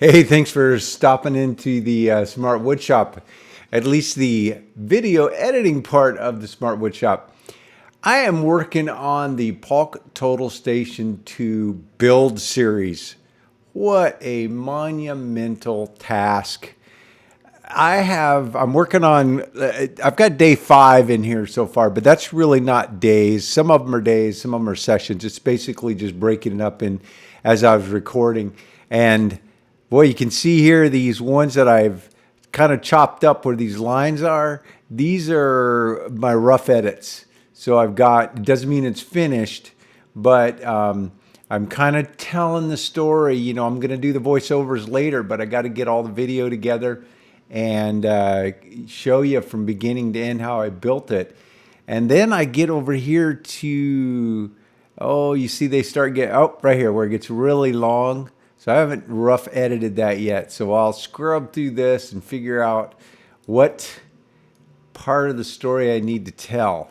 Hey, thanks for stopping into the Smart Wood Shop, at least the video editing part of the Smart Wood Shop. I am working on the Paulk Total Station 2 build series. What a monumental task. I'm working on, I've got day 5 in here so far, but that's really not days. Some of them are days, some of them are sessions. It's basically just breaking it up in as I was recording. And boy, you can see here these ones that I've kind of chopped up where these lines are. These are my rough edits. So I've got, it doesn't mean it's finished, but I'm kind of telling the story. You know, I'm going to do the voiceovers later, but I got to get all the video together and show you from beginning to end how I built it. And then I get over here to, oh, you see they start getting, oh, right here where it gets really long. So I haven't rough edited that yet. So I'll scrub through this and figure out what part of the story I need to tell.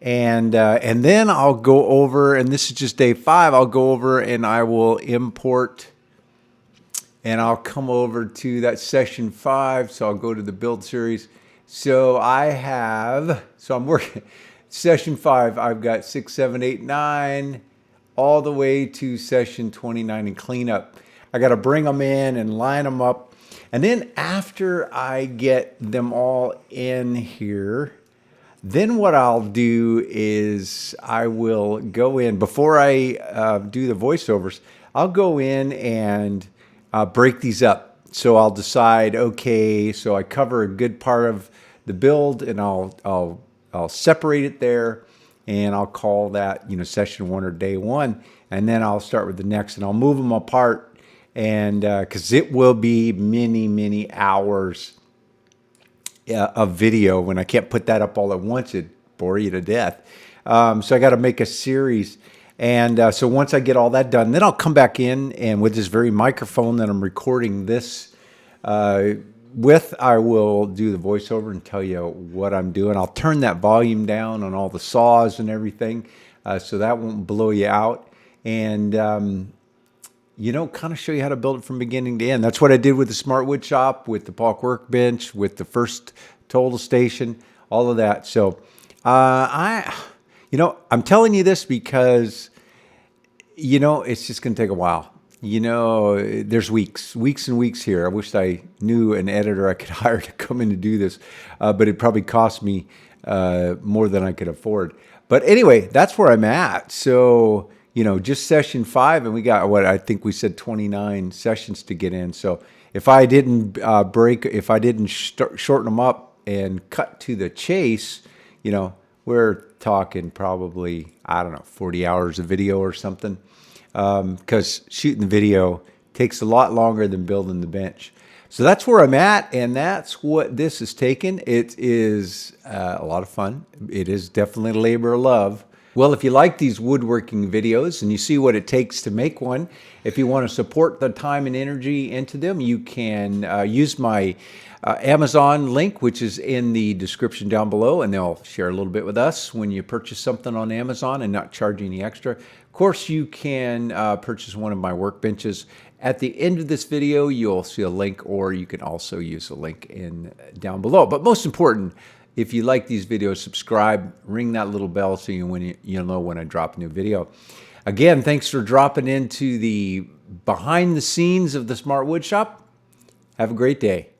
And then I'll go over, and this is just day 5, I'll go over and I will import, and I'll come over to that session 5. So I'll go to the build series. So I'm working session 5. I've got 6, 7, 8, 9, all the way to session 29 and cleanup. I got to bring them in and line them up. And then after I get them all in here, then what I'll do is I will go in, before I do the voiceovers, I'll go in and break these up. So I'll decide, okay, so I cover a good part of the build, and I'll separate it there, and I'll call that, you know, session 1 or day 1, and then I'll start with the next, and I'll move them apart, and because it will be many hours of video. When I can't put that up all at once, it'd bore you to death. So I got to make a series. And so once I get all that done, then I'll come back in, and with this very microphone that I'm recording this with, I will do the voiceover and tell you what I'm doing. I'll turn that volume down on all the saws and everything, so that won't blow you out. And you know, kind of show you how to build it from beginning to end. That's what I did with the Smart Wood Shop, with the Paulk Workbench, with the first Total Station, all of that. So you know, I'm telling you this because, you know, it's just going to take a while. You know, there's weeks and weeks here. I wish I knew an editor I could hire to come in to do this, but it probably cost me more than I could afford. But anyway, that's where I'm at. So, you know, just session 5, and we got what I think we said 29 sessions to get in. So if I didn't shorten them up and cut to the chase, you know, we're talking probably, I don't know, 40 hours of video or something. Because shooting the video takes a lot longer than building the bench. So that's where I'm at, and that's what this has taken. It is a lot of fun. It is definitely a labor of love. Well, if you like these woodworking videos and you see what it takes to make one, if you want to support the time and energy into them, you can use my Amazon link, which is in the description down below, and they'll share a little bit with us when you purchase something on Amazon and not charge any extra. Of course, you can purchase one of my workbenches. At the end of this video, you'll see a link, or you can also use a link down below. But most important, if you like these videos, subscribe, ring that little bell so you'll know when I drop a new video. Again, thanks for dropping into the behind the scenes of the Smart Wood Shop. Have a great day.